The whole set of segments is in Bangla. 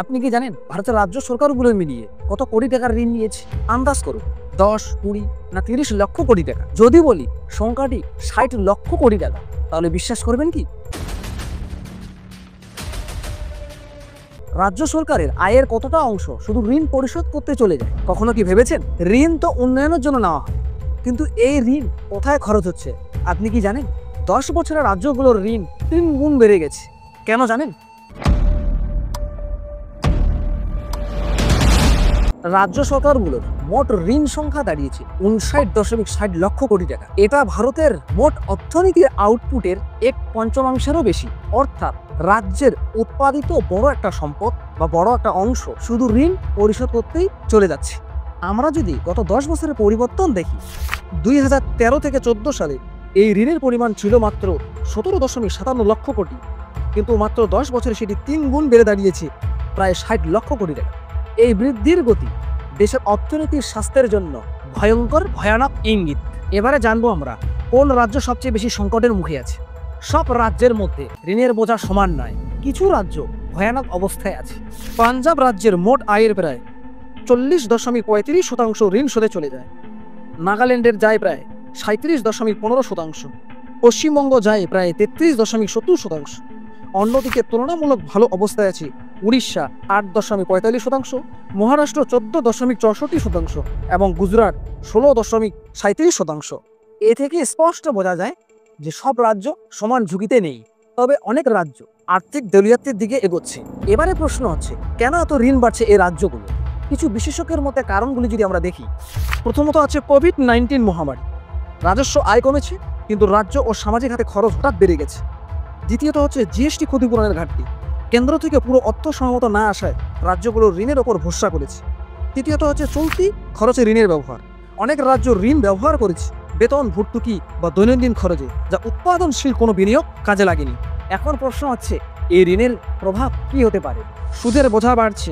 আপনি কি জানেন ভারতের রাজ্য সরকারগুলো মিলিয়ে কত কোটি টাকার ঋণ নিয়েছে? আন্দাজ করুন, 10, 20 না 30 লক্ষ কোটি টাকা। যদি বলি সংখ্যাটি 60 লক্ষ কোটি টাকা, তাহলে বিশ্বাস করবেন কি? রাজ্য সরকারের আয়ের কতটা অংশ শুধু ঋণ পরিশোধ করতে চলে যায়? কখনো কি ভেবেছেন? ঋণ তো উন্নয়নের জন্য নেওয়া হয়, কিন্তু এই ঋণ কোথায় খরচ হচ্ছে আপনি কি জানেন? 10 বছরে রাজ্যগুলোর ঋণ 3 গুণ বেড়ে গেছে। কেন জানেন? রাজ্য সরকারগুলোর মোট ঋণ সংখ্যা দাঁড়িয়েছে 59.60 লক্ষ কোটি টাকা। এটা ভারতের মোট অর্থনীতির আউটপুটের 1/5 বেশি। অর্থাৎ রাজ্যের উৎপাদিত বড় একটা সম্পদ বা বড় একটা অংশ শুধু ঋণ পরিশোধ করতেই চলে যাচ্ছে। আমরা যদি গত 10 বছরের পরিবর্তন দেখি, 2013 থেকে 14 সালে এই ঋণের পরিমাণ ছিল মাত্র 17.57 লক্ষ কোটি, কিন্তু মাত্র 10 বছরে সেটি 3 গুণ বেড়ে দাঁড়িয়েছে প্রায় 60 লক্ষ কোটি টাকা। এই বৃদ্ধির গতি দেশের অর্থনীতির স্বাস্থ্যের জন্য ভয়ানক ইঙ্গিত। এবারে জানবো আমরা কোন রাজ্য সবচেয়ে বেশি সংকটের মুখে আছে। সব রাজ্যের মধ্যে ঋণের বোঝা সমান নয়, কিছু রাজ্য ভয়ানক অবস্থায় আছে। পাঞ্জাব রাজ্যের মোট আয়ের প্রায় 40.35% ঋণ শোধে চলে যায়। নাগাল্যান্ডের যায় প্রায় 37.15%, পশ্চিমবঙ্গ যায় প্রায় 33.70%। অন্যদিকে তুলনামূলক ভালো অবস্থায় আছে উড়িষ্যা 8.45%, মহারাষ্ট্র 14.64% এবং গুজরাট 16.37%। এ থেকে স্পষ্ট বোঝা যায় যে সব রাজ্য সমান ঝুঁকিতে নেই, তবে অনেক রাজ্য আর্থিক দেউলিয়াত্বের দিকে এগোচ্ছে। এবারে প্রশ্ন হচ্ছে, কেন এত ঋণ বাড়ছে এই রাজ্যগুলো? কিছু বিশেষজ্ঞের মতে কারণগুলি যদি আমরা দেখি, প্রথমত আছে কোভিড-19 মহামারী। রাজস্ব আয় কমেছে, কিন্তু রাজ্য ও সামাজিক খাতে খরচ হঠাৎ বেড়ে গেছে। দ্বিতীয়ত হচ্ছে জিএসটি ক্ষতিপূরণের ঘাটতি। কেন্দ্র থেকে পুরো অর্থ সহায়তা না আসায় রাজ্যগুলো ঋণের ওপর ভরসা করেছে। তৃতীয়ত হচ্ছে চলতি খরচে ঋণের ব্যবহার। অনেক রাজ্য ঋণ ব্যবহার করেছে বেতন, ভর্তুকি বা দৈনন্দিন খরচে, যা উৎপাদনশীল কোনো বিনিয়োগ কাজে লাগেনি। এখন প্রশ্ন হচ্ছে, এই ঋণের প্রভাব কি হতে পারে? সুদের বোঝা বাড়ছে,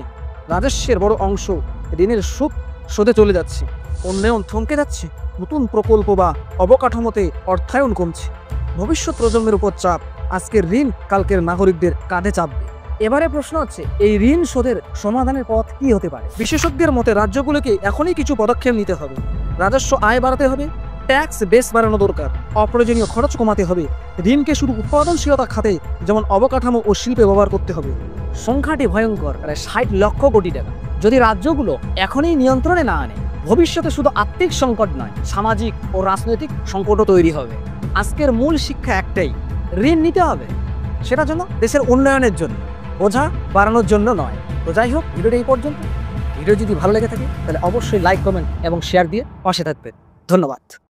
রাজস্বের বড় অংশ ঋণের সুদ শোধে চলে যাচ্ছে, উন্নয়ন থমকে যাচ্ছে, নতুন প্রকল্প বা অবকাঠামোতে অর্থায়ন কমছে। ভবিষ্যৎ প্রজন্মের উপর চাপ, আজকের ঋণ কালকের নাগরিকদের কাঁধে চাপবে। এবারে প্রশ্ন হচ্ছে, এই ঋণ শোধের সমাধানের পথ কি হতে পারে? বিশেষজ্ঞদের মতে রাজ্যগুলোকে এখনই কিছু পদক্ষেপ নিতে হবে। রাজস্ব আয় বাড়াতে হবে, ট্যাক্স বেস বাড়ানো দরকার, অপ্রয়োজনীয় খরচ কমাতে হবে, ঋণকে শুধু উৎপাদনশীলতা খাতে যেমন অবকাঠামো ও শিল্পে ব্যবহার করতে হবে। সংখ্যাটি ভয়ঙ্কর, প্রায় 60 লক্ষ কোটি টাকা। যদি রাজ্যগুলো এখনই নিয়ন্ত্রণে না আনে, ভবিষ্যতে শুধু আর্থিক সংকট নয়, সামাজিক ও রাজনৈতিক সংকটও তৈরি হবে। আজকের মূল শিক্ষা একটাই, ঋণ নিতে হবে, সেটা যেন দেশের উন্নয়নের জন্য, বোঝা বাড়ানোর জন্য নয়। তো যাই হোক, ভিডিওটা এই পর্যন্ত। ভিডিও যদি ভালো লেগে থাকে তাহলে অবশ্যই লাইক, কমেন্ট এবং শেয়ার দিয়ে পাশে থাকবেন। ধন্যবাদ।